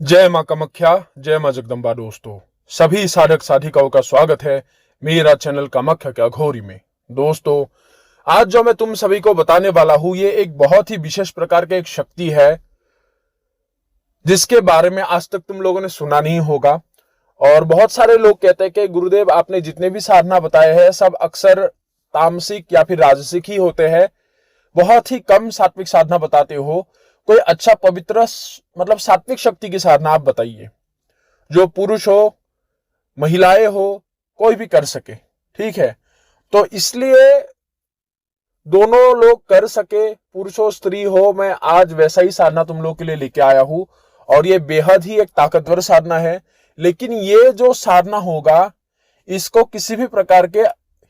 जय मां कामाख्या, जय मां जगदम्बा। दोस्तों, सभी साधक साधिकाओं का स्वागत है मेरा चैनल कामाख्या के अघोरी में। दोस्तों, आज जो मैं तुम सभी को बताने वाला हूं, ये एक बहुत ही विशेष प्रकार की एक शक्ति है जिसके बारे में आज तक तुम लोगों ने सुना नहीं होगा। और बहुत सारे लोग कहते हैं कि गुरुदेव, आपने जितने भी साधना बताए हैं सब अक्सर तामसिक या फिर राजसिक ही होते हैं, बहुत ही कम सात्विक साधना बताते हो। कोई अच्छा पवित्र मतलब सात्विक शक्ति की साधना आप बताइए, जो पुरुष हो महिलाएं हो कोई भी कर सके। ठीक है, तो इसलिए दोनों लोग कर सके, पुरुष हो स्त्री हो, मैं आज वैसा ही साधना तुम लोग के लिए लेके आया हूं। और ये बेहद ही एक ताकतवर साधना है। लेकिन ये जो साधना होगा, इसको किसी भी प्रकार के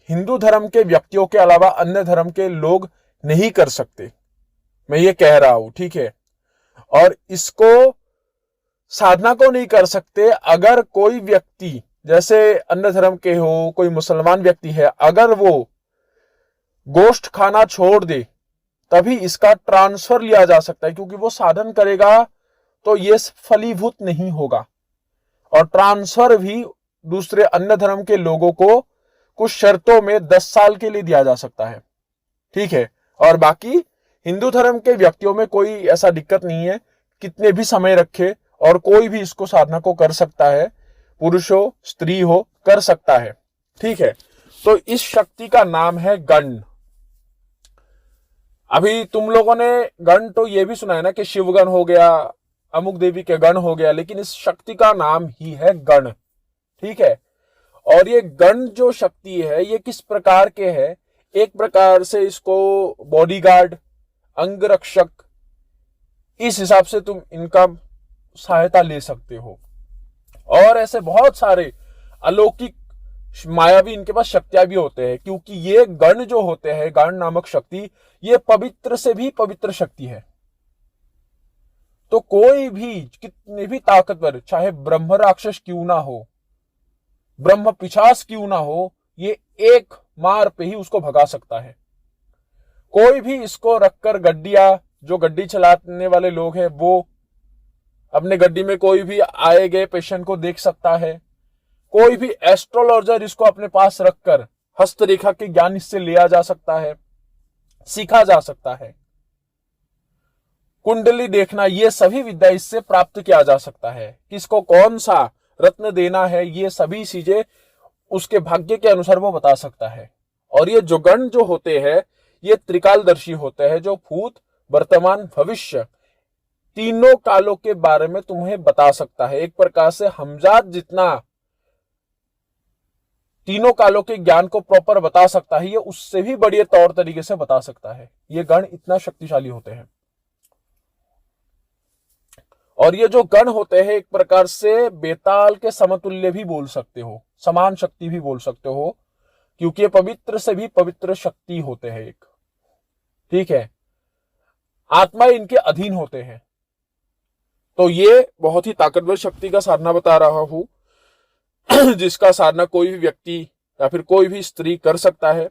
हिंदू धर्म के व्यक्तियों के अलावा अन्य धर्म के लोग नहीं कर सकते, मैं ये कह रहा हूं। ठीक है, और इसको साधना को नहीं कर सकते अगर कोई व्यक्ति, जैसे अन्य धर्म के हो, कोई मुसलमान व्यक्ति है, अगर वो गोश्त खाना छोड़ दे तभी इसका ट्रांसफर लिया जा सकता है, क्योंकि वो साधन करेगा तो ये फलीभूत नहीं होगा। और ट्रांसफर भी दूसरे अन्य धर्म के लोगों को कुछ शर्तों में 10 साल के लिए दिया जा सकता है। ठीक है, और बाकी हिंदू धर्म के व्यक्तियों में कोई ऐसा दिक्कत नहीं है, कितने भी समय रखे और कोई भी इसको साधना को कर सकता है, पुरुष हो स्त्री हो कर सकता है। ठीक है, तो इस शक्ति का नाम है गण। अभी तुम लोगों ने गण तो ये भी सुना है ना कि शिवगण हो गया, अमुक देवी के गण हो गया, लेकिन इस शक्ति का नाम ही है गण। ठीक है, और ये गण जो शक्ति है ये किस प्रकार के है, एक प्रकार से इसको बॉडीगार्ड, अंगरक्षक, इस हिसाब से तुम इनका सहायता ले सकते हो। और ऐसे बहुत सारे अलौकिक मायावी इनके पास शक्तियां भी होते हैं, क्योंकि ये गण जो होते हैं, गण नामक शक्ति, ये पवित्र से भी पवित्र शक्ति है। तो कोई भी कितने भी ताकतवर, चाहे ब्रह्म राक्षस क्यों ना हो, ब्रह्म पिशाच क्यों ना हो, ये एक मार पे ही उसको भगा सकता है। कोई भी इसको रखकर गड्डिया, जो गड्डी चलाने वाले लोग हैं, वो अपने गड्डी में कोई भी आए गए पेशेंट को देख सकता है। कोई भी एस्ट्रोलॉजर इसको अपने पास रखकर हस्तरेखा के ज्ञान इससे लिया जा सकता है, सीखा जा सकता है। कुंडली देखना, ये सभी विद्या इससे प्राप्त किया जा सकता है। किसको कौन सा रत्न देना है, ये सभी चीजें उसके भाग्य के अनुसार वो बता सकता है। और ये जो गण जो होते हैं, ये त्रिकालदर्शी होते हैं, जो भूत वर्तमान भविष्य तीनों कालों के बारे में तुम्हें बता सकता है। एक प्रकार से हमजात जितना तीनों कालों के ज्ञान को प्रॉपर बता सकता है, ये उससे भी बढ़िया तौर तरीके से बता सकता है। ये गण इतना शक्तिशाली होते हैं। और ये जो गण होते हैं, एक प्रकार से बेताल के समतुल्य भी बोल सकते हो, समान शक्ति भी बोल सकते हो, क्योंकि ये पवित्र से भी पवित्र शक्ति होते हैं एक। ठीक है, आत्मा इनके अधीन होते हैं। तो ये बहुत ही ताकतवर शक्ति का साधना बता रहा हूं, जिसका साधना कोई भी व्यक्ति या फिर कोई भी स्त्री कर सकता है।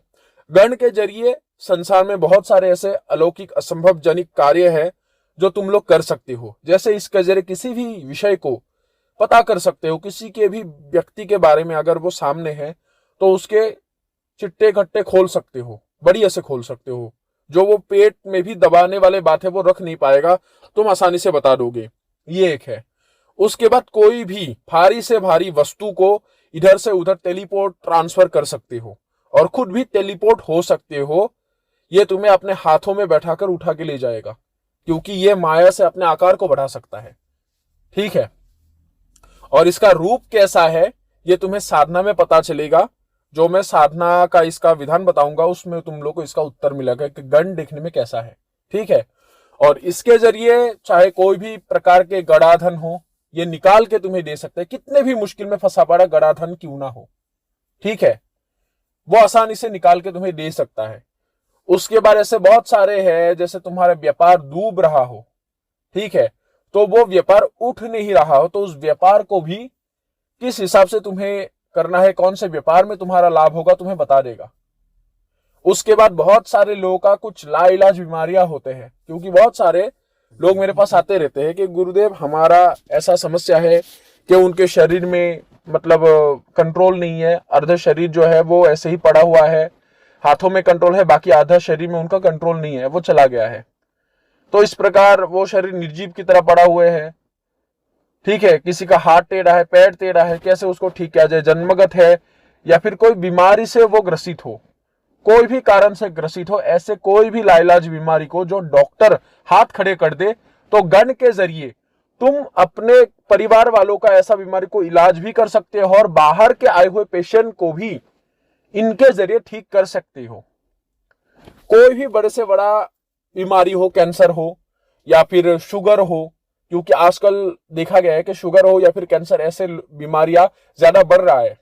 गण के जरिए संसार में बहुत सारे ऐसे अलौकिक असंभव जनिक कार्य है जो तुम लोग कर सकते हो। जैसे इसके जरिए किसी भी विषय को पता कर सकते हो, किसी के भी व्यक्ति के बारे में अगर वो सामने है तो उसके चिट्टे खट्टे खोल सकते हो, बढ़िया से खोल सकते हो। जो वो पेट में भी दबाने वाले बात है वो रख नहीं पाएगा, तुम आसानी से बता दोगे। ये एक है। उसके बाद कोई भी भारी से भारी वस्तु को इधर से उधर टेलीपोर्ट ट्रांसफर कर सकते हो, और खुद भी टेलीपोर्ट हो सकते हो। ये तुम्हें अपने हाथों में बैठाकर उठा के ले जाएगा, क्योंकि ये माया से अपने आकार को बढ़ा सकता है। ठीक है, और इसका रूप कैसा है ये तुम्हें साधना में पता चलेगा। जो मैं साधना का इसका विधान बताऊंगा उसमें तुम लोग को इसका उत्तर मिलेगा कि गण देखने में कैसा है। ठीक है, और इसके जरिए चाहे कोई भी प्रकार के गड़ाधन हो, ये निकाल के तुम्हें दे सकते हैं। कितने भी मुश्किल में फंसा पड़ा गड़ाधन क्यों ना हो, ठीक है, वो आसानी से निकाल के तुम्हें दे सकता है। उसके बाद ऐसे बहुत सारे हैं, जैसे तुम्हारा व्यापार डूब रहा हो, ठीक है, तो वो व्यापार उठ नहीं रहा हो, तो उस व्यापार को भी किस हिसाब से तुम्हें करना है, कौन से व्यापार में तुम्हारा लाभ होगा, तुम्हें बता देगा। उसके बाद बहुत सारे लोगों का कुछ लाइलाज बीमारियां होते हैं, क्योंकि बहुत सारे लोग मेरे पास आते रहते हैं कि गुरुदेव हमारा ऐसा समस्या है कि उनके शरीर में मतलब कंट्रोल नहीं है, अर्ध शरीर जो है वो ऐसे ही पड़ा हुआ है, हाथों में कंट्रोल है, बाकी आधा शरीर में उनका कंट्रोल नहीं है, वो चला गया है। तो इस प्रकार वो शरीर निर्जीव की तरह पड़ा हुए है। ठीक है, किसी का हाथ टेढ़ा है, पैर टेढ़ा है, कैसे उसको ठीक किया जाए, जन्मगत है या फिर कोई बीमारी से वो ग्रसित हो, कोई भी कारण से ग्रसित हो, ऐसे कोई भी लाइलाज बीमारी को जो डॉक्टर हाथ खड़े कर दे, तो गण के जरिए तुम अपने परिवार वालों का ऐसा बीमारी को इलाज भी कर सकते हो और बाहर के आए हुए पेशेंट को भी इनके जरिए ठीक कर सकते हो। कोई भी बड़े से बड़ा बीमारी हो, कैंसर हो या फिर शुगर हो, क्योंकि आजकल देखा गया है कि शुगर हो या फिर कैंसर ऐसे बीमारियां ज्यादा बढ़ रहा है।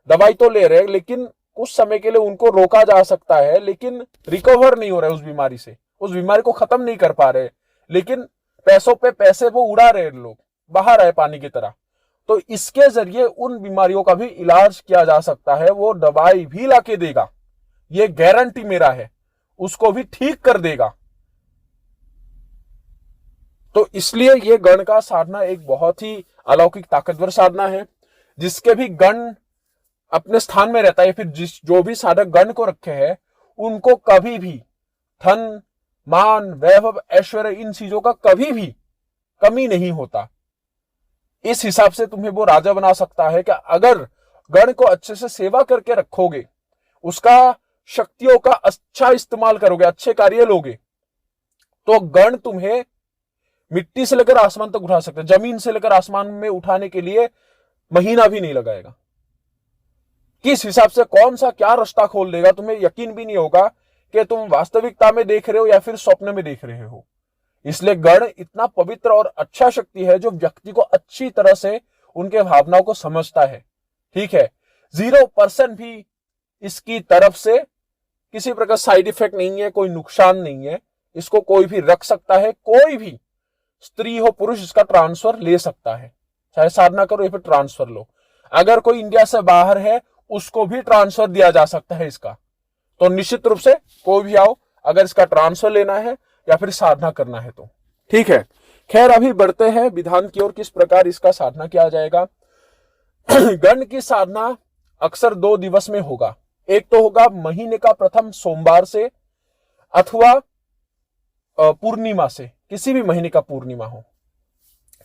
दवाई तो ले रहे हैं लेकिन कुछ समय के लिए उनको रोका जा सकता है, लेकिन रिकवर नहीं हो रहे उस बीमारी से, उस बीमारी को खत्म नहीं कर पा रहे, लेकिन पैसों पे पैसे वो उड़ा रहे लोग, बाहर आए पानी की तरह। तो इसके जरिए उन बीमारियों का भी इलाज किया जा सकता है, वो दवाई भी लाके देगा, ये गारंटी मेरा है, उसको भी ठीक कर देगा। तो इसलिए ये गण का साधना एक बहुत ही अलौकिक ताकतवर साधना है, जिसके भी गण अपने स्थान में रहता है, फिर जो भी साधक गण को रखे हैं उनको कभी भी धन, मान, वैभव, ऐश्वर्य, इन चीजों का कभी भी कमी नहीं होता। इस हिसाब से तुम्हें वो राजा बना सकता है कि अगर गण को अच्छे से सेवा करके रखोगे, उसका शक्तियों का अच्छा इस्तेमाल करोगे, अच्छे कार्य लोगे, तो गण तुम्हें मिट्टी से लेकर आसमान तक उठा सकते, जमीन से लेकर आसमान में उठाने के लिए महीना भी नहीं लगाएगा। किस हिसाब से कौन सा क्या रास्ता खोल देगा, तुम्हें यकीन भी नहीं होगा कि तुम वास्तविकता में देख रहे हो या फिर स्वप्न में देख रहे हो। इसलिए गण इतना पवित्र और अच्छा शक्ति है जो व्यक्ति को अच्छी तरह से उनके भावनाओं को समझता है। ठीक है, 0% भी इसकी तरफ से किसी प्रकार साइड इफेक्ट नहीं है, कोई नुकसान नहीं है। इसको कोई भी रख सकता है, कोई भी स्त्री हो पुरुष इसका ट्रांसफर ले सकता है, चाहे साधना करो या फिर ट्रांसफर लो। अगर कोई इंडिया से बाहर है उसको भी ट्रांसफर दिया जा सकता है इसका। तो निश्चित रूप से कोई भी आओ, अगर इसका ट्रांसफर लेना है या फिर साधना करना है तो ठीक है। खैर, अभी बढ़ते हैं विधान की ओर, किस प्रकार इसका साधना किया जाएगा। गण की साधना अक्सर 2 दिवस में होगा। एक तो होगा महीने का प्रथम सोमवार से अथवा पूर्णिमा से, किसी भी महीने का पूर्णिमा हो।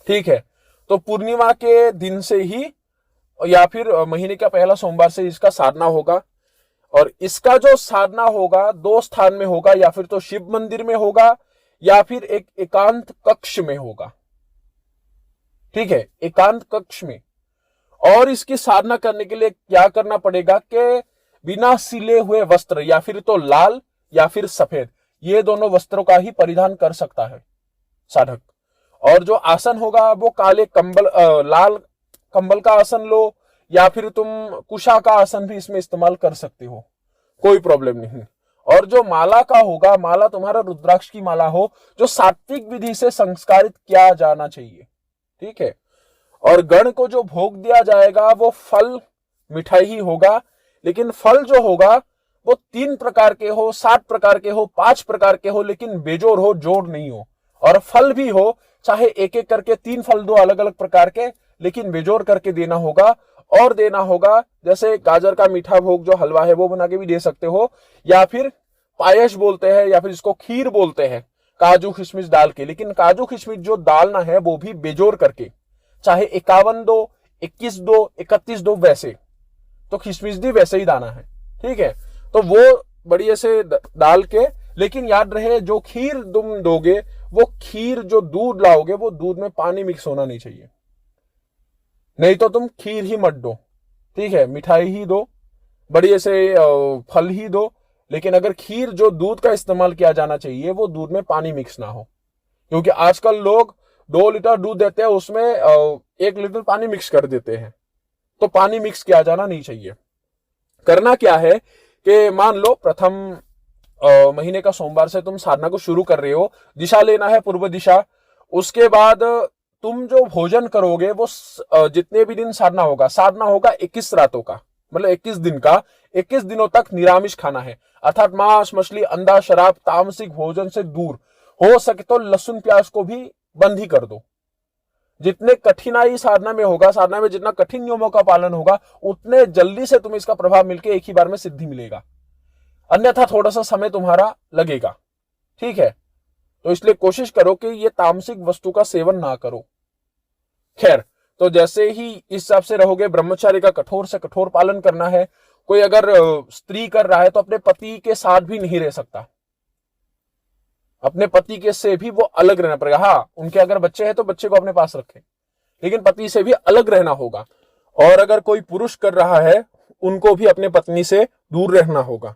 ठीक है, तो पूर्णिमा के दिन से ही या फिर महीने का पहला सोमवार से इसका साधना होगा। और इसका जो साधना होगा 2 स्थान में होगा, या फिर तो शिव मंदिर में होगा या फिर एक एकांत कक्ष में होगा। ठीक है, एकांत कक्ष में। और इसकी साधना करने के लिए क्या करना पड़ेगा कि बिना सिले हुए वस्त्र, या फिर तो लाल या फिर सफेद, ये दोनों वस्त्रों का ही परिधान कर सकता है साधक। और जो आसन होगा वो काले कंबल, लाल कंबल का आसन लो, या फिर तुम कुशा का आसन भी इसमें इस्तेमाल कर सकते हो, कोई प्रॉब्लम नहीं। और जो माला का होगा, माला तुम्हारा रुद्राक्ष की माला हो, जो सात्विक विधि से संस्कारित किया जाना चाहिए। ठीक है, और गण को जो भोग दिया जाएगा वो फल मिठाई ही होगा, लेकिन फल जो होगा वो 3 प्रकार के हो, 7 प्रकार के हो, 5 प्रकार के हो, लेकिन बेजोड़ हो, जोड़ नहीं हो। और फल भी हो, चाहे एक एक करके 3 फल दो अलग अलग प्रकार के, लेकिन बेजोड़ करके देना होगा। और देना होगा जैसे गाजर का मीठा भोग जो हलवा है वो बना के भी दे सकते हो, या फिर पायस बोलते हैं, या फिर इसको खीर बोलते हैं, काजू किशमिश डाल के। लेकिन काजू किशमिश जो डालना है वो भी बेजोड़ करके, चाहे 51 दो, 21 दो, 31 दो, वैसे तो किशमिश भी वैसे ही दाना है। ठीक है, तो वो बढ़िया से डाल के, लेकिन याद रहे जो खीर तुम दोगे, वो खीर जो दूध लाओगे वो दूध में पानी मिक्स होना नहीं चाहिए, नहीं तो तुम खीर ही मत दो। ठीक है, मिठाई ही दो, बढ़िया से फल ही दो, लेकिन अगर खीर जो दूध का इस्तेमाल किया जाना चाहिए वो दूध में पानी मिक्स ना हो। क्योंकि आजकल लोग 2 लीटर दूध देते हैं, उसमें 1 लीटर पानी मिक्स कर देते हैं, तो पानी मिक्स किया जाना नहीं चाहिए। करना क्या है कि मान लो प्रथम महीने का सोमवार से तुम साधना को शुरू कर रहे हो, दिशा लेना है पूर्व दिशा। उसके बाद तुम जो भोजन करोगे वो जितने भी दिन साधना होगा 21 रातों का, मतलब 21 दिन का, 21 दिनों तक निरामिष खाना है, अर्थात मांस, मछली, अंडा, शराब, तामसिक भोजन से दूर। हो सके तो लहसुन प्याज को भी बंद ही कर दो। जितने कठिनाई साधना में होगा, साधना में जितना कठिन नियमों का पालन होगा, उतने जल्दी से तुम्हें इसका प्रभाव मिलकर एक ही बार में सिद्धि मिलेगा। अन्यथा थोड़ा सा समय तुम्हारा लगेगा। ठीक है, तो इसलिए कोशिश करो कि ये तामसिक वस्तु का सेवन ना करो। खैर, तो जैसे ही इस हिसाब से रहोगे, ब्रह्मचार्य का कठोर से कठोर पालन करना है। कोई अगर स्त्री कर रहा है तो अपने पति के साथ भी नहीं रह सकता, अपने पति के से भी वो अलग रहना पड़ेगा। हाँ, उनके अगर बच्चे हैं तो बच्चे को अपने पास रखें, लेकिन पति से भी अलग रहना होगा। और अगर कोई पुरुष कर रहा है, उनको भी अपने पत्नी से दूर रहना होगा,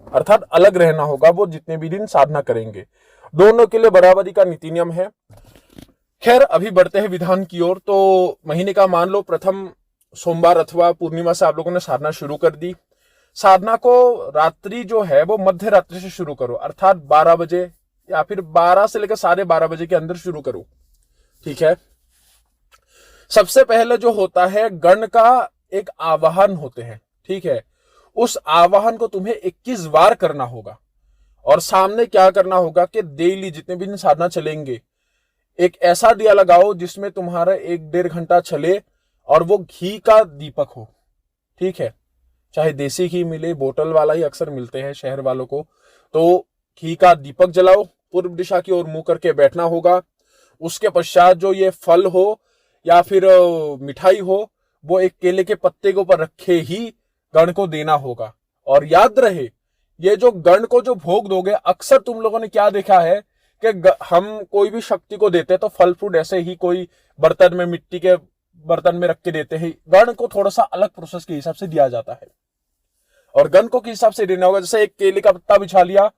अर्थात अलग रहना होगा वो जितने भी दिन साधना करेंगे। दोनों के लिए बराबरी का नीति नियम है। खैर, अभी बढ़ते हैं विधान की ओर। तो महीने का मान लो प्रथम सोमवार अथवा पूर्णिमा से आप लोगों ने साधना शुरू कर दी। साधना को रात्रि जो है वो मध्य रात्रि से शुरू करो, अर्थात 12 बजे या फिर 12 से लेकर 12:30 बजे के अंदर शुरू करो। ठीक है, सबसे पहले जो होता है गण का एक आवाहन होते हैं। ठीक है, उस आवाहन को तुम्हें 21 बार करना होगा। और सामने क्या करना होगा कि डेली जितने भी दिन साधना चलेंगे, एक ऐसा दिया लगाओ जिसमें तुम्हारा 1-1.5 घंटा चले और वो घी का दीपक हो। ठीक है, चाहे देसी घी मिले, बोतल वाला ही अक्सर मिलते हैं शहर वालों को, तो घी का दीपक जलाओ, पूर्व दिशा की ओर मुंह करके बैठना होगा। उसके पश्चात जो ये फल हो या फिर मिठाई हो, वो एक केले के पत्ते के ऊपर रखे ही गण को देना होगा। और याद रहे, ये जो गण को जो भोग दोगे, अक्सर तुम लोगों ने क्या देखा है कि हम कोई भी शक्ति को देते तो फल फ्रूट ऐसे ही कोई बर्तन में, मिट्टी के बर्तन में रख के देते हैं। गण को थोड़ा सा अलग प्रोसेस के हिसाब से दिया जाता है। और गण को किस हिसाब से देना होगा, जैसे एक केले का पत्ता बिछा लिया,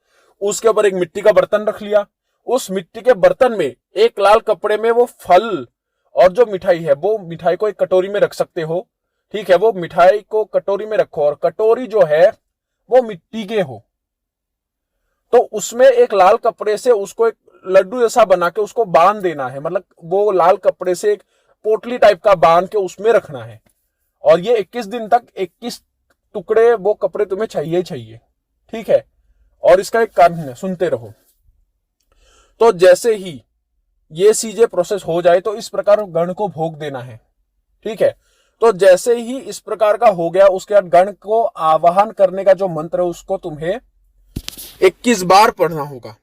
उसके ऊपर एक मिट्टी का बर्तन रख लिया, उस मिट्टी के बर्तन में एक लाल कपड़े में वो फल और जो मिठाई है, वो मिठाई को एक कटोरी में रख सकते हो। ठीक है, वो मिठाई को कटोरी में रखो और कटोरी जो है वो मिट्टी के हो, तो उसमें एक लाल कपड़े से उसको एक लड्डू जैसा बना के उसको बांध देना है। मतलब वो लाल कपड़े से एक पोटली टाइप का बांध के उसमें रखना है। और ये 21 दिन तक 21 टुकड़े वो कपड़े तुम्हें चाहिए ही चाहिए। ठीक है, और इसका एक कारण है, सुनते रहो। तो जैसे ही ये चीजें प्रोसेस हो जाए तो इस प्रकार गण को भोग देना है। ठीक है, तो जैसे ही इस प्रकार का हो गया, उसके बाद गण को आवाहन करने का जो मंत्र है उसको तुम्हें 21 बार पढ़ना होगा।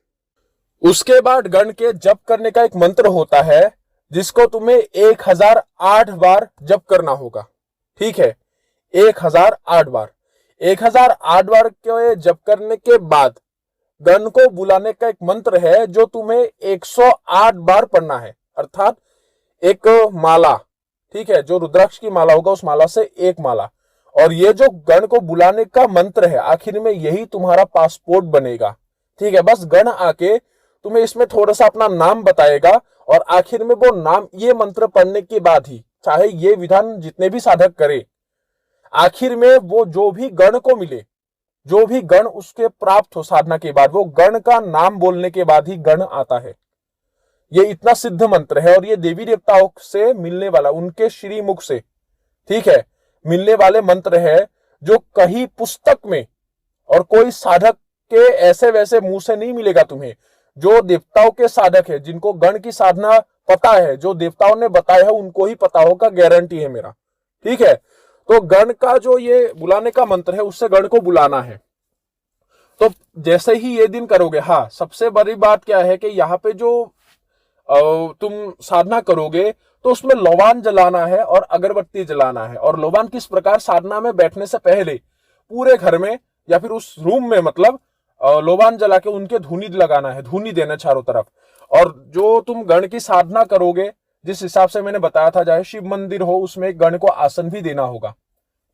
उसके बाद गण के जप करने का एक मंत्र होता है जिसको तुम्हें 1008 बार जप करना होगा। ठीक है, 1008 बार। 1008 बार के जप करने के बाद गण को बुलाने का एक मंत्र है जो तुम्हें 108 बार पढ़ना है, अर्थात एक माला। ठीक है, जो रुद्राक्ष की माला होगा उस माला से एक माला। और ये जो गण को बुलाने का मंत्र है, आखिर में यही तुम्हारा पासपोर्ट बनेगा। ठीक है, बस गण आके तुम्हें इसमें थोड़ा सा अपना नाम बताएगा और आखिर में वो नाम, ये मंत्र पढ़ने के बाद ही, चाहे ये विधान जितने भी साधक करे, आखिर में वो जो भी गण को मिले, जो भी गण उसके प्राप्त हो साधना के बाद, वो गण का नाम बोलने के बाद ही गण आता है। ये इतना सिद्ध मंत्र है और ये देवी देवताओं से मिलने वाला, उनके श्रीमुख से, ठीक है, मिलने वाले मंत्र है जो कहीं पुस्तक में और कोई साधक के ऐसे वैसे मुंह से नहीं मिलेगा तुम्हें। जो देवताओं के साधक है, जिनको गण की साधना पता है, जो देवताओं ने बताया है, उनको ही पता होगा, गारंटी है मेरा। ठीक है, तो गण का जो ये बुलाने का मंत्र है, उससे गण को बुलाना है। तो जैसे ही ये दिन करोगे, हाँ, सबसे बड़ी बात क्या है कि यहाँ पे जो तुम साधना करोगे तो उसमें लोबान जलाना है और अगरबत्ती जलाना है। और लोबान किस प्रकार, साधना में बैठने से पहले पूरे घर में या फिर उस रूम में, मतलब लोबान जला के उनके धूनी लगाना है, धूनी देना चारों तरफ। और जो तुम गण की साधना करोगे, जिस हिसाब से मैंने बताया था, चाहे शिव मंदिर हो, उसमें गण को आसन भी देना होगा,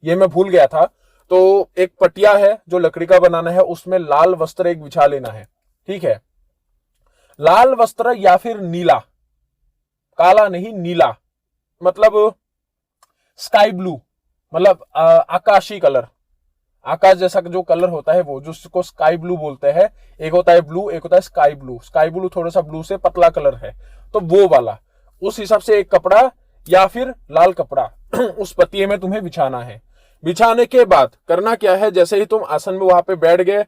ये मैं भूल गया था। तो एक पटिया है जो लकड़ी का बनाना है, उसमें लाल वस्त्र एक बिछा लेना है। ठीक है, लाल वस्त्र या फिर नीला, काला नहीं, नीला, मतलब स्काई ब्लू, मतलब आकाशी कलर, आकाश जैसा जो कलर होता है वो, जिसको स्काई ब्लू बोलते हैं। एक होता है ब्लू, एक होता है स्काई ब्लू। स्काई ब्लू थोड़ा सा ब्लू से पतला कलर है, तो वो वाला, उस हिसाब से एक कपड़ा या फिर लाल कपड़ा उस पतिये में तुम्हें बिछाना है। बिछाने के बाद करना क्या है, जैसे ही तुम आसन में वहां पे बैठ गए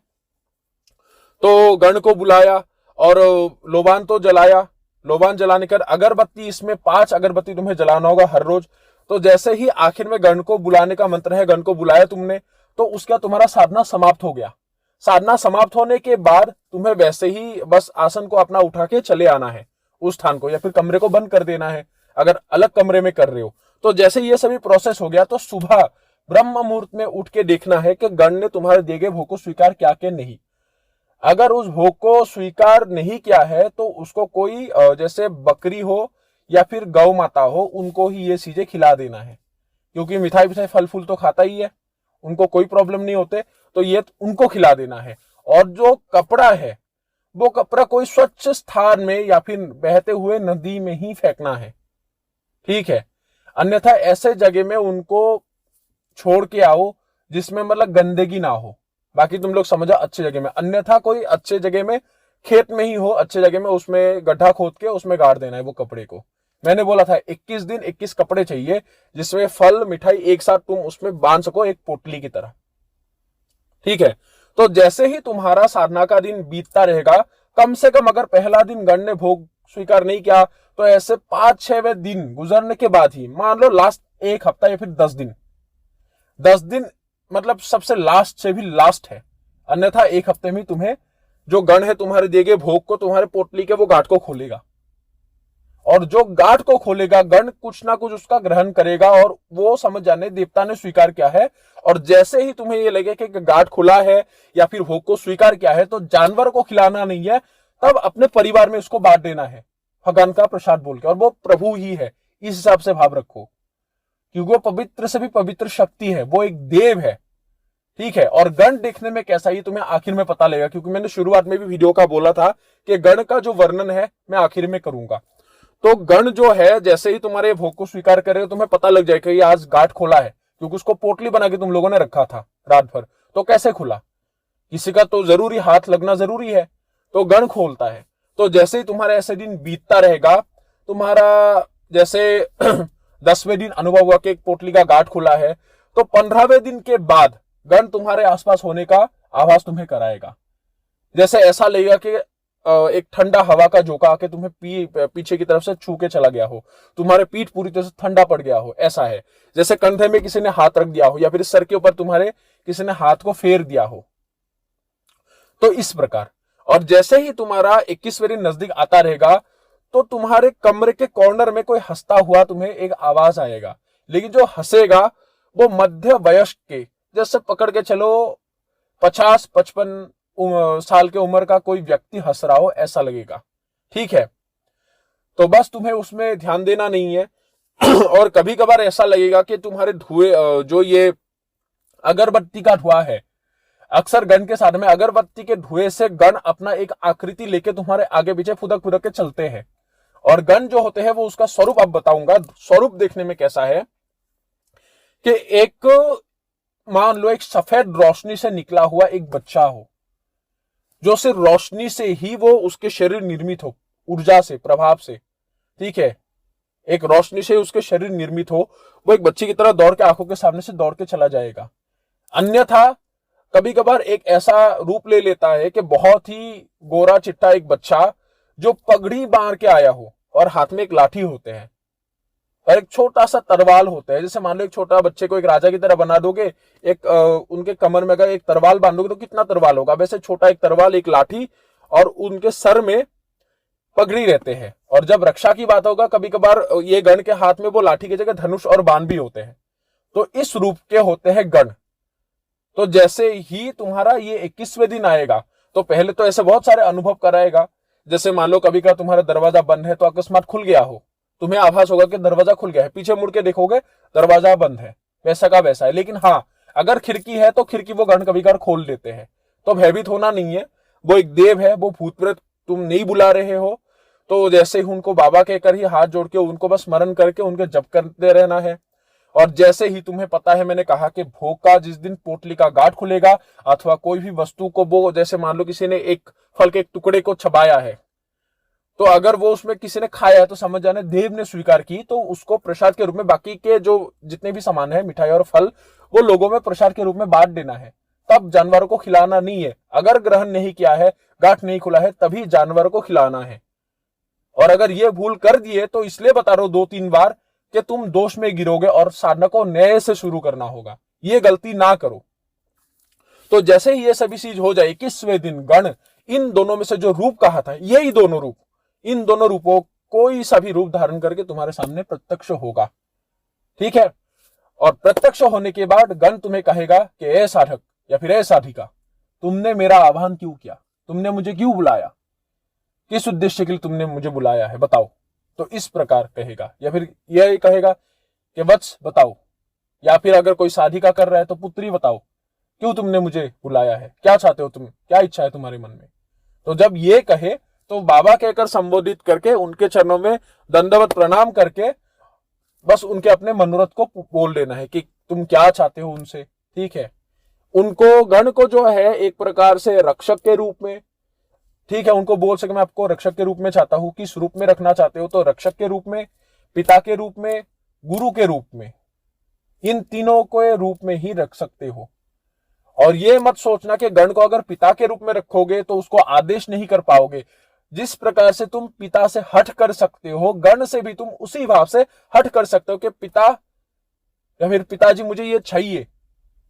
तो गण को बुलाया और लोबान तो जलाया, लोबान जलाने कर अगरबत्ती, इसमें 5 अगरबत्ती तुम्हें जलाना होगा हर रोज। तो जैसे ही आखिर में गण को बुलाने का मंत्र है, गण को बुलाया तुमने, तो उसका तुम्हारा साधना समाप्त हो गया। साधना समाप्त होने के बाद तुम्हें वैसे ही बस आसन को अपना उठा के चले आना है उस स्थान को, या फिर कमरे को बंद कर देना है अगर अलग कमरे में कर रहे हो। तो जैसे ये सभी प्रोसेस हो गया तो सुबह ब्रह्म मुहूर्त में उठ के देखना है कि गण ने तुम्हारे दिए गए भोग को स्वीकार किया कि नहीं। अगर उस भोग को स्वीकार नहीं किया है तो उसको कोई जैसे बकरी हो या फिर गौ माता हो, उनको ही ये चीजें खिला देना है, क्योंकि मिठाई मिठाई फल फूल तो खाता ही है, उनको कोई प्रॉब्लम नहीं होते, तो ये उनको खिला देना है। और जो कपड़ा है वो कपड़ा कोई स्वच्छ स्थान में या फिर बहते हुए नदी में ही फेंकना है, ठीक है। अन्यथा ऐसे जगह में उनको छोड़ के आओ जिसमें मतलब गंदगी ना हो। बाकी तुम लोग समझो अच्छी जगह में, अन्यथा कोई अच्छे जगह में, खेत में ही हो अच्छे जगह में, उसमें गड्ढा खोद के उसमें गाड़ देना है वो कपड़े को। मैंने बोला था 21 दिन 21 कपड़े चाहिए जिसमें फल मिठाई एक साथ तुम उसमें बांध सको एक पोटली की तरह, ठीक है। तो जैसे ही तुम्हारा साधना का दिन बीतता रहेगा, कम से कम अगर पहला दिन गण ने भोग स्वीकार नहीं किया तो ऐसे 5-6वें दिन गुजरने के बाद ही, मान लो लास्ट 1 हफ्ता या फिर 10 दिन मतलब सबसे लास्ट से भी लास्ट है, अन्यथा 1 हफ्ते में तुम्हें जो गण है तुम्हारे दिए गए भोग को, तुम्हारे पोटली के वो गांठ को खोलेगा। और जो गांठ को खोलेगा गण कुछ ना कुछ उसका ग्रहण करेगा और वो समझ जाने देवता ने स्वीकार किया है। और जैसे ही तुम्हें ये लगे कि गांठ खुला है या फिर भोग को स्वीकार किया है, तो जानवर को खिलाना नहीं है, तब अपने परिवार में उसको बांट देना है भगवान का प्रसाद बोल के, और वो प्रभु ही है, इस हिसाब से भाव रखो, क्योंकि वो पवित्र से भी पवित्र शक्ति है, वो एक देव है, ठीक है। और गण देखने में कैसा ही तुम्हें आखिर में पता लगेगा, क्योंकि मैंने शुरुआत में भी वीडियो का बोला था कि गण का जो वर्णन है मैं आखिर में करूंगा। तो गण जो है जैसे ही तुम्हारे भोग को स्वीकार करेगा तुम्हें पता लग जाएगा ये आज गांठ खोला है, क्योंकि उसको पोटली बना के तुम लोगों ने रखा था रात भर, तो कैसे खुला, किसी का तो जरूरी हाथ लगना जरूरी है, तो गण खोलता है। तो जैसे ही तुम्हारा ऐसे दिन बीतता रहेगा, तुम्हारा जैसे 10वें दिन अनुभव हुआ कि एक पोटली का गांठ खुला है, तो 15वें दिन के बाद गण तुम्हारे आसपास होने का आभास तुम्हें कराएगा। जैसे ऐसा लगेगा कि एक ठंडा हवा का झोंका आके तुम्हें पीछे की तरफ से छू के चला गया हो, तुम्हारे पीठ पूरी तरह से ठंडा पड़ गया हो, ऐसा है। जैसे कंधे में किसी ने हाथ रख दिया हो या फिर सर के ऊपर तुम्हारे किसी ने हाथ को फेर दिया हो, तो इस प्रकार। और जैसे ही तुम्हारा 21वें दिन नजदीक आता रहेगा तो तुम्हारे कमरे के कॉर्नर में कोई हंसता हुआ तुम्हें एक आवाज आएगा, लेकिन जो हंसेगा वो मध्य वयस्क के, जैसे पकड़ के चलो 50-55 साल के उम्र का कोई व्यक्ति हंस रहा हो ऐसा लगेगा, ठीक है। तो बस तुम्हें उसमें ध्यान देना नहीं है। और कभी कभार ऐसा लगेगा कि तुम्हारे धुएं, जो ये अगरबत्ती का धुआं है, अक्सर गण के साथ में अगरबत्ती के धुएं से गण अपना एक आकृति लेके तुम्हारे आगे पीछे फुदक फुदक के चलते हैं। और गण जो होते हैं वो उसका स्वरूप अब बताऊंगा। स्वरूप देखने में कैसा है कि एक, मान लो एक सफेद रोशनी से निकला हुआ एक बच्चा हो, जो सिर्फ रोशनी से ही वो उसके शरीर निर्मित हो, ऊर्जा से, प्रभाव से, ठीक है, एक रोशनी से उसके शरीर निर्मित हो, वो एक बच्चे की तरह दौड़ के आंखों के सामने से दौड़ के चला जाएगा। अन्यथा कभी कभार एक ऐसा रूप ले लेता है कि बहुत ही गोरा चिट्टा एक बच्चा जो पगड़ी बांध के आया हो और हाथ में एक लाठी होते हैं और एक छोटा सा तरवाल होता है। जैसे मान लो एक छोटा बच्चे को एक राजा की तरह बना दोगे, एक उनके कमर में अगर एक तरवाल बांधोगे तो कितना तरवाल होगा, वैसे छोटा एक तरवाल, एक लाठी, और उनके सर में पगड़ी रहते हैं। और जब रक्षा की बात होगा कभी कभार ये गण के हाथ में वो लाठी की जगह धनुष और बाण भी होते हैं। तो इस रूप के होते हैं गण। तो जैसे ही तुम्हारा ये 21वें दिन आएगा तो पहले तो ऐसे बहुत सारे अनुभव कराएगा। जैसे मान लो कभी का तुम्हारा दरवाजा बंद है तो अकस्मात खुल गया हो, तुम्हें आभास होगा कि दरवाजा खुल गया है, पीछे मुड़ के देखोगे दरवाजा बंद है, वैसा का वैसा है। लेकिन हाँ, अगर खिड़की है तो खिड़की वो गण कभी कभार खोल देते हैं। तो भयभीत होना नहीं है, वो एक देव है, वो भूत प्रेत तुम नहीं बुला रहे हो। तो जैसे ही उनको बाबा कहकर ही हाथ जोड़ के उनको बस स्मरण करके उनके जप करते रहना है। और जैसे ही तुम्हें पता है, मैंने कहा कि भोग का जिस दिन पोटली का गांठ खुलेगा अथवा कोई भी वस्तु को, वो जैसे मान लो किसी ने एक फल के एक टुकड़े को चबाया है, तो अगर वो उसमें किसी ने खाया है तो समझ जाने देव ने स्वीकार की, तो उसको प्रसाद के रूप में बाकी के जो जितने भी सामान है, मिठाई और फल, वो लोगों में प्रसाद के रूप में बांट देना है। तब जानवरों को खिलाना नहीं है। अगर ग्रहण नहीं किया है, गांठ नहीं खुला है, तभी जानवरों को खिलाना है। और अगर ये भूल कर दिए तो इसलिए बता रहा हूं 2-3 बार कि तुम दोष में गिरोगे और साधना को नए से शुरू करना होगा। ये गलती ना करो। तो जैसे ही ये सभी चीज हो जाए, 21वें दिन गण इन दोनों में से जो रूप कहा था, यही दोनों रूप, इन दोनों रूपों कोई सा भी रूप धारण करके तुम्हारे सामने प्रत्यक्ष होगा। ठीक है। और प्रत्यक्ष होने के बाद गण तुम्हें कहेगा कि ए साधक या फिर ए साधिका, तुमने मेरा आह्वान क्यों किया, तुमने मुझे क्यों बुलाया, किस उद्देश्य के लिए तुमने मुझे बुलाया है, बताओ। तो इस प्रकार कहेगा। या फिर यह कहेगा कि वत्स बताओ, या फिर अगर कोई साधिका कर रहा है तो पुत्री बताओ, क्यों तुमने मुझे बुलाया है, क्या चाहते हो तुम, क्या इच्छा है तुम्हारे मन में। तो जब ये कहे तो बाबा कहकर संबोधित करके उनके चरणों में दंडवत प्रणाम करके बस उनके अपने मनोरथ को बोल देना है कि तुम क्या चाहते हो उनसे। ठीक है। उनको गण को जो है एक प्रकार से रक्षक के रूप में, ठीक है, उनको बोल सके मैं आपको रक्षक के रूप में चाहता हूं। किस रूप में रखना चाहते हो, तो रक्षक के रूप में, पिता के रूप में, गुरु के रूप में, इन तीनों के रूप में ही रख सकते हो। और ये मत सोचना कि गण को अगर पिता के रूप में रखोगे तो उसको आदेश नहीं कर पाओगे। जिस प्रकार से तुम पिता से हट कर सकते हो, गण से भी तुम उसी भाव से हट कर सकते हो कि पिता या फिर पिताजी मुझे ये चाहिए,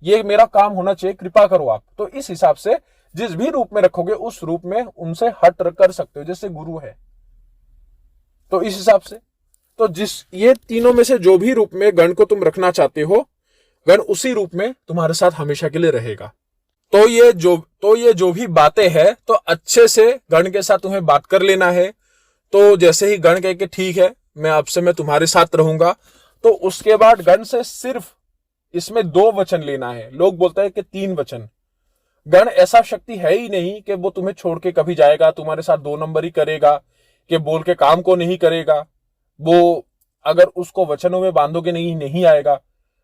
ये मेरा काम होना चाहिए, कृपा करो आप। तो इस हिसाब से जिस भी रूप में रखोगे उस रूप में उनसे हट कर सकते हो, जैसे गुरु है। तो इस हिसाब से तो ये तीनों में से जो भी रूप में गण को तुम रखना चाहते हो, गण उसी रूप में तुम्हारे साथ हमेशा के लिए रहेगा। तो ये जो भी बातें हैं तो अच्छे से गण के साथ तुम्हें बात कर लेना है। तो जैसे ही गण कहे कि ठीक है मैं तुम्हारे साथ रहूंगा, तो उसके बाद गण से सिर्फ इसमें 2 वचन लेना है। लोग बोलते हैं कि 3 वचन। गण ऐसा शक्ति है ही नहीं कि वो तुम्हें छोड़ के कभी जाएगा, तुम्हारे साथ 2 नंबर ही करेगा, कि बोल के काम को नहीं करेगा। वो अगर उसको वचनों में बांधोगे नहीं आएगा।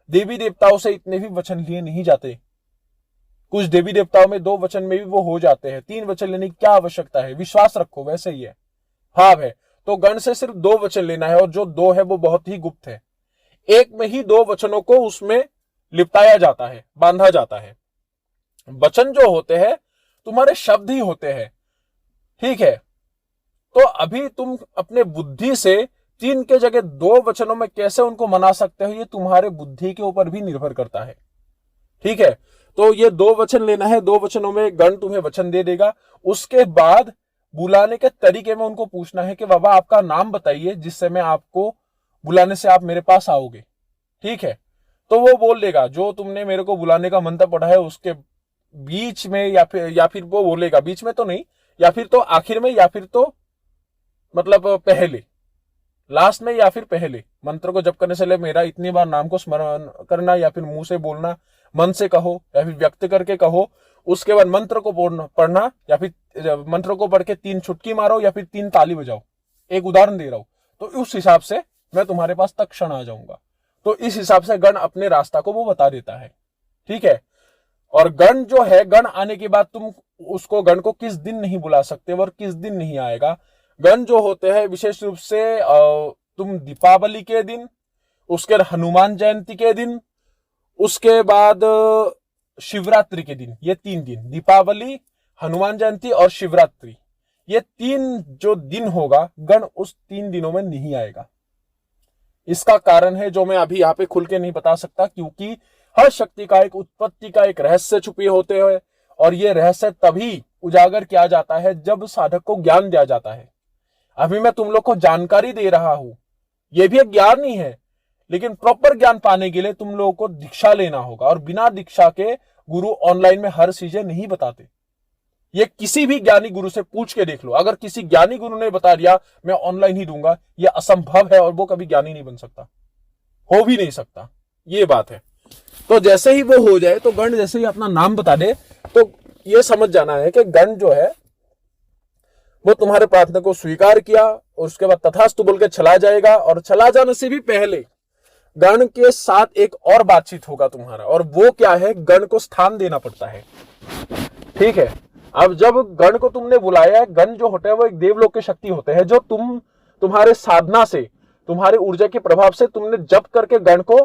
देवी देवताओं से इतने भी वचन लिए नहीं जाते। कुछ देवी देवताओं में 2 वचन में भी वो हो जाते हैं। 3 वचन लेने की क्या आवश्यकता है, विश्वास रखो, वैसे ही है, भाव है। तो गण से सिर्फ 2 वचन लेना है, और जो 2 है वो बहुत ही गुप्त है। एक में ही 2 वचनों को उसमें लिपटाया जाता है, बांधा जाता है। वचन जो होते हैं तुम्हारे शब्द ही होते हैं। ठीक है। तो अभी तुम अपने बुद्धि से 3 के जगह 2 वचनों में कैसे उनको मना सकते हो, ये तुम्हारे बुद्धि के ऊपर भी निर्भर करता है। ठीक है। तो ये 2 वचन लेना है, 2 वचनों में गण तुम्हें वचन दे देगा। उसके बाद बुलाने के तरीके में उनको पूछना है कि बाबा आपका नाम बताइए, जिससे मैं आपको बुलाने से आप मेरे पास आओगे। ठीक है। तो वो बोल देगा जो तुमने मेरे को बुलाने का मंत्र पढ़ा है उसके बीच में, या फिर वो बोलेगा बीच में तो नहीं, या फिर तो आखिर में, या फिर तो मतलब पहले, लास्ट में, या फिर पहले मंत्र को जप करने से मेरा इतनी बार नाम को स्मरण करना, या फिर मुंह से बोलना, मन से कहो या फिर व्यक्त करके कहो। उसके बाद मंत्र को पढ़ना, या फिर मंत्र को पढ़ के 3 चुटकी मारो या फिर 3 ताली बजाओ। एक उदाहरण दे रहा हूं। तो उस हिसाब से मैं तुम्हारे पास तत्क्षण आ जाऊंगा। तो इस हिसाब से गण अपने रास्ता को वो बता देता है। ठीक है। और गण जो है, गण आने के बाद तुम उसको गण को किस दिन नहीं बुला सकते और किस दिन नहीं आएगा। गण जो होते हैं विशेष रूप से तुम दीपावली के दिन, उसके हनुमान जयंती के दिन, उसके बाद शिवरात्रि के दिन, ये 3 दिन, दीपावली, हनुमान जयंती और शिवरात्रि, ये 3 जो दिन होगा गण उस 3 दिनों में नहीं आएगा। इसका कारण है जो मैं अभी यहाँ पे खुल के नहीं बता सकता, क्योंकि हर शक्ति का एक उत्पत्ति का एक रहस्य छुपे होते हैं, और ये रहस्य तभी उजागर किया जाता है जब साधक को ज्ञान दिया जाता है। अभी मैं तुम लोग को जानकारी दे रहा हूं, यह भी एक ज्ञान ही है, लेकिन प्रॉपर ज्ञान पाने के लिए तुम लोगों को दीक्षा लेना होगा। और बिना दीक्षा के गुरु ऑनलाइन में हर चीजें नहीं बताते। ये किसी भी ज्ञानी गुरु से पूछ के देख लो, अगर किसी ज्ञानी गुरु ने बता दिया मैं ऑनलाइन ही दूंगा, ये असंभव है और वो कभी ज्ञानी नहीं बन सकता, हो भी नहीं सकता। ये बात है। तो जैसे ही वो हो जाए, तो गण जैसे ही अपना नाम बता दे, तो ये समझ जाना है कि गण जो है वो तुम्हारे प्रार्थना को स्वीकार किया, और उसके बाद तथास्तु बोल के चला जाएगा। और चला जाने से भी पहले गण के साथ एक और बातचीत होगा तुम्हारा, और वो क्या है, गण को स्थान देना पड़ता है। ठीक है। अब जब गण को तुमने बुलाया, गण जो होते हैं वो एक देवलोक की शक्ति होते हैं, जो तुम्हारे साधना से, तुम्हारे ऊर्जा के प्रभाव से तुमने जप करके गण को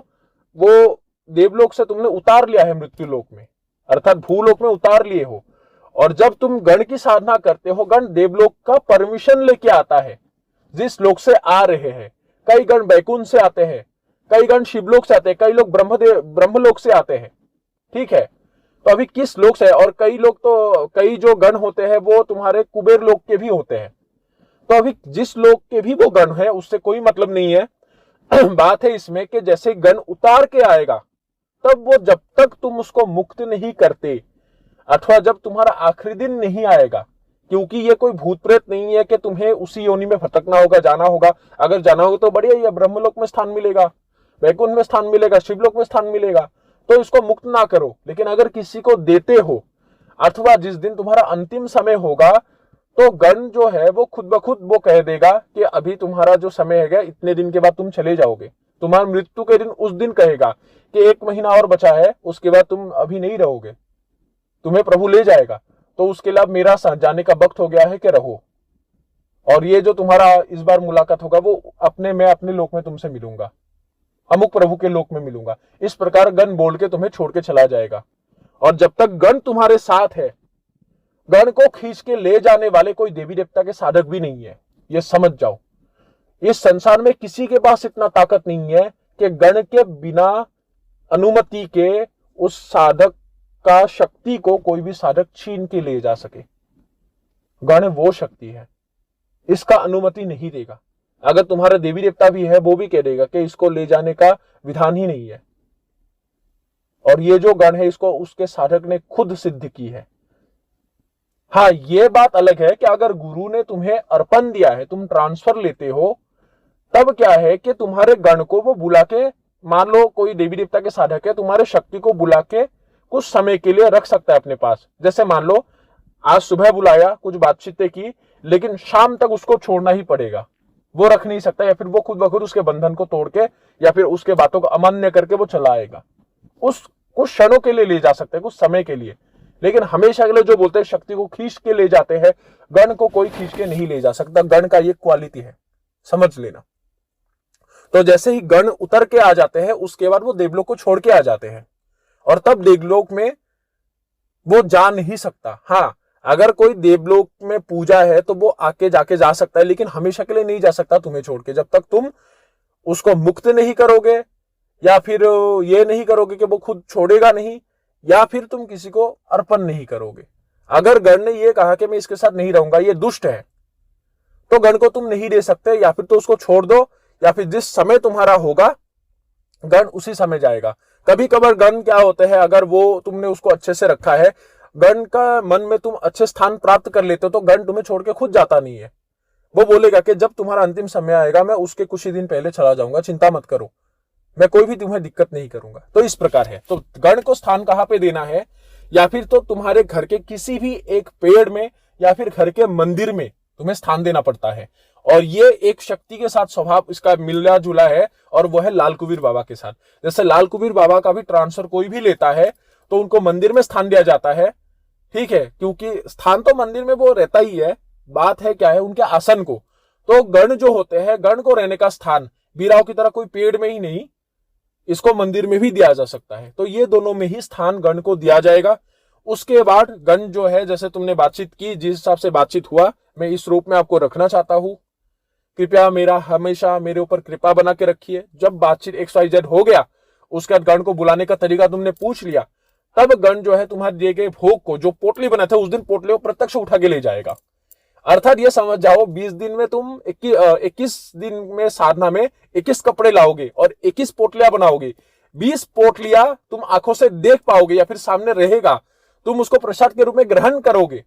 वो देवलोक से तुमने उतार लिया है मृत्यु लोक में। अर्थात भूलोक में उतार लिए हो। और जब तुम गण की साधना करते हो, गण देवलोक का परमिशन लेके आता है जिस लोक से आ रहे हैं। कई गण बैकुंठ से आते हैं, कई गण शिवलोक से आते हैं, कई लोग ब्रह्मलोक से आते हैं। ठीक है, तो अभी किस लोक से है? और कई लोग तो कई जो गण होते हैं वो तुम्हारे कुबेर लोक के भी होते हैं। तो अभी जिस लोक के भी वो गण है उससे कोई मतलब नहीं है। बात है इसमें कि जैसे गण उतार के आएगा तब वो, जब तक तुम उसको मुक्त नहीं करते अथवा जब तुम्हारा आखिरी दिन नहीं आएगा, क्योंकि ये कोई भूत प्रेत नहीं है कि तुम्हें उसी योनि में भटकना होगा, जाना होगा। अगर जाना होगा तो बढ़िया, ये ब्रह्मलोक में स्थान मिलेगा, वैकुंठ में स्थान मिलेगा, शिवलोक में स्थान मिलेगा, तो इसको मुक्त ना करो। लेकिन अगर किसी को देते हो अथवा जिस दिन तुम्हारा अंतिम समय होगा तो गण जो है वो खुद ब खुद वो कह देगा कि अभी तुम्हारा जो समय है इतने दिन के बाद तुम चले जाओगे। तुम्हारा मृत्यु के दिन उस दिन कहेगा कि 1 महीना और बचा है, उसके बाद तुम अभी नहीं रहोगे, तुम्हें प्रभु ले जाएगा। तो उसके लिए मेरा जाने का वक्त हो गया है कि रहो, और ये जो तुम्हारा इस बार मुलाकात होगा वो मैं अपने लोक में तुमसे मिलूंगा, अमुक प्रभु के लोक में मिलूंगा। इस प्रकार गण बोल के तुम्हें छोड़ के चला जाएगा। और जब तक गण तुम्हारे साथ है, गण को खींच के ले जाने वाले कोई देवी देवता के साधक भी नहीं है, ये समझ जाओ। इस संसार में किसी के पास इतना ताकत नहीं है कि गण के बिना अनुमति के उस साधक का शक्ति को कोई भी साधक छीन के ले जा सके। गण वो शक्ति है, इसका अनुमति नहीं देगा। अगर तुम्हारा देवी देवता भी है वो भी कह देगा कि इसको ले जाने का विधान ही नहीं है। और ये जो गण है इसको उसके साधक ने खुद सिद्ध की है। हाँ, ये बात अलग है कि अगर गुरु ने तुम्हें अर्पण दिया है, तुम ट्रांसफर लेते हो, तब क्या है कि तुम्हारे गण को वो बुला के, मान लो कोई देवी देवता के साधक है, तुम्हारे शक्ति को बुला के कुछ समय के लिए रख सकता है अपने पास। जैसे मान लो आज सुबह बुलाया, कुछ बातचीतें की, लेकिन शाम तक उसको छोड़ना ही पड़ेगा, वो रख नहीं सकता, या फिर वो खुद ब खुद उसके बंधन को तोड़ के या फिर उसके बातों को अमान्य करके वो चला आएगा। उस कुछ क्षणों के लिए ले जा सकते हैं, कुछ समय के लिए। लेकिन हमेशा के लिए जो बोलते हैं शक्ति को खींच के ले जाते हैं, गण को कोई खींच के नहीं ले जा सकता। गण का ये क्वालिटी है, समझ लेना। तो जैसे ही गण उतर के आ जाते हैं उसके बाद वो देवलोक को छोड़ के आ जाते हैं, और तब देवलोक में वो जा नहीं सकता। हाँ, अगर कोई देवलोक में पूजा है तो वो आके जाके जा सकता है, लेकिन हमेशा के लिए नहीं जा सकता तुम्हें छोड़ के, जब तक तुम उसको मुक्त नहीं करोगे, या फिर ये नहीं करोगे कि वो खुद छोड़ेगा नहीं, या फिर तुम किसी को अर्पण नहीं करोगे। अगर गण ने ये कहा कि मैं इसके साथ नहीं रहूंगा, ये दुष्ट है, तो गण को तुम नहीं दे सकते, या फिर तो उसको छोड़ दो, या फिर जिस समय तुम्हारा होगा गण उसी समय जाएगा। कभी कभार गण क्या होते हैं, अगर वो तुमने उसको अच्छे से रखा है, गण का मन में तुम अच्छे स्थान प्राप्त कर लेते हो, तो गण तुम्हें छोड़ के खुद जाता नहीं है। वो बोलेगा कि जब तुम्हारा अंतिम समय आएगा मैं उसके कुछ ही दिन पहले चला जाऊंगा, चिंता मत करो, मैं कोई भी तुम्हें दिक्कत नहीं करूंगा। तो इस प्रकार है। तो गण को स्थान कहां पे देना है, या फिर तो तुम्हारे घर के किसी भी एक पेड़ में या फिर घर के मंदिर में तुम्हें स्थान देना पड़ता है। और ये एक शक्ति के साथ स्वभाव इसका मिला जुला है, और वो है लाल कुबीर बाबा के साथ। जैसे लाल कुबीर बाबा का भी ट्रांसफर कोई भी लेता है तो उनको मंदिर में स्थान दिया जाता है, ठीक है, क्योंकि स्थान तो मंदिर में वो रहता ही है। बात है क्या है, उनके आसन को। तो गण जो होते हैं, गण को रहने का स्थान बीराव की तरह कोई पेड़ में ही नहीं, इसको मंदिर में भी दिया जा सकता है। तो ये दोनों में ही स्थान गण को दिया जाएगा। उसके बाद गण जो है, जैसे तुमने बातचीत की, जिस हिसाब से बातचीत हुआ, मैं इस रूप में आपको रखना चाहता हूं। कृपया मेरा हमेशा मेरे ऊपर कृपा बना के रखिए। जब बातचीत XYZ हो गया, उसके बाद गण को बुलाने का तरीका तुमने पूछ लिया, तब गण जो है तुम्हारे दिए गए भोग को, जो पोटली बना था उस दिन पोटली को प्रत्यक्ष उठा के ले जाएगा। अर्थात ये समझ जाओ 20 दिन में तुम 21 दिन में साधना में 21 कपड़े लाओगे और 21 पोटलियां बनाओगे। 20 पोटलियां तुम आंखों से देख पाओगे या फिर सामने रहेगा, तुम उसको प्रसाद के रूप में ग्रहण करोगे।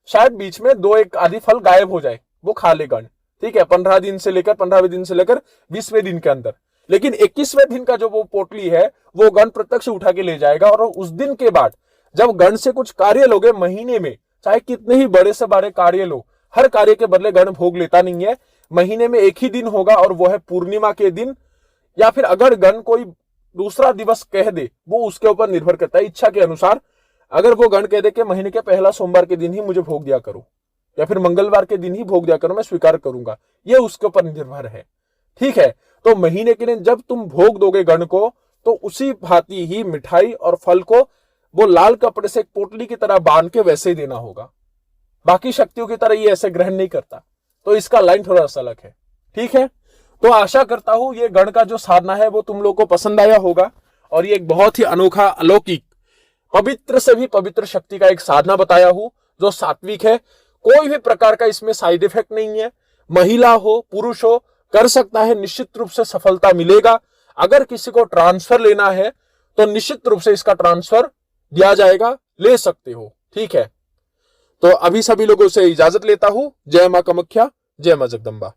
शायद बीच में 2-1 आदि फल गायब हो जाए, वो खा ले गण, ठीक है, 15वें दिन से लेकर 20वें दिन के अंदर। लेकिन 21वें दिन का जो वो पोटली है वो गण प्रत्यक्ष उठा के ले जाएगा। और उस दिन के बाद जब गण से कुछ कार्य लोगे महीने में, चाहे कितने ही बड़े से बड़े कार्य लो, हर कार्य के बदले गण भोग लेता नहीं है। महीने में एक ही दिन होगा और वो है पूर्णिमा के दिन, या फिर अगर गण कोई दूसरा दिवस कह दे, वो उसके ऊपर निर्भर करता है इच्छा के अनुसार। अगर वो गण कह दे कि महीने के पहला सोमवार के दिन ही मुझे भोग दिया करो, या फिर मंगलवार के दिन ही भोग दिया करो, मैं स्वीकार करूंगा, ये उसके ऊपर निर्भर है, ठीक है। तो महीने के दिन जब तुम भोग दोगे गण को, तो उसी भांति ही मिठाई और फल को वो लाल कपड़े से एक पोटली की तरह बांध के वैसे ही देना होगा। बाकी शक्तियों की तरह ये ऐसे ग्रहण नहीं करता। तो इसका लाइन थोड़ा सा अलग है। ठीक है, तो आशा करता हूं ये गण का जो साधना है वो तुम लोगों को पसंद आया होगा। और ये एक बहुत ही अनोखा, अलौकिक, पवित्र से भी पवित्र शक्ति का एक साधना बताया हूं जो सात्विक है। कोई भी प्रकार का इसमें साइड इफेक्ट नहीं है। महिला हो पुरुष हो कर सकता है, निश्चित रूप से सफलता मिलेगा। अगर किसी को ट्रांसफर लेना है तो निश्चित रूप से इसका ट्रांसफर दिया जाएगा, ले सकते हो। ठीक है, तो अभी सभी लोगों से इजाजत लेता हूं। जय मां कामाख्या, जय मां जगदंबा।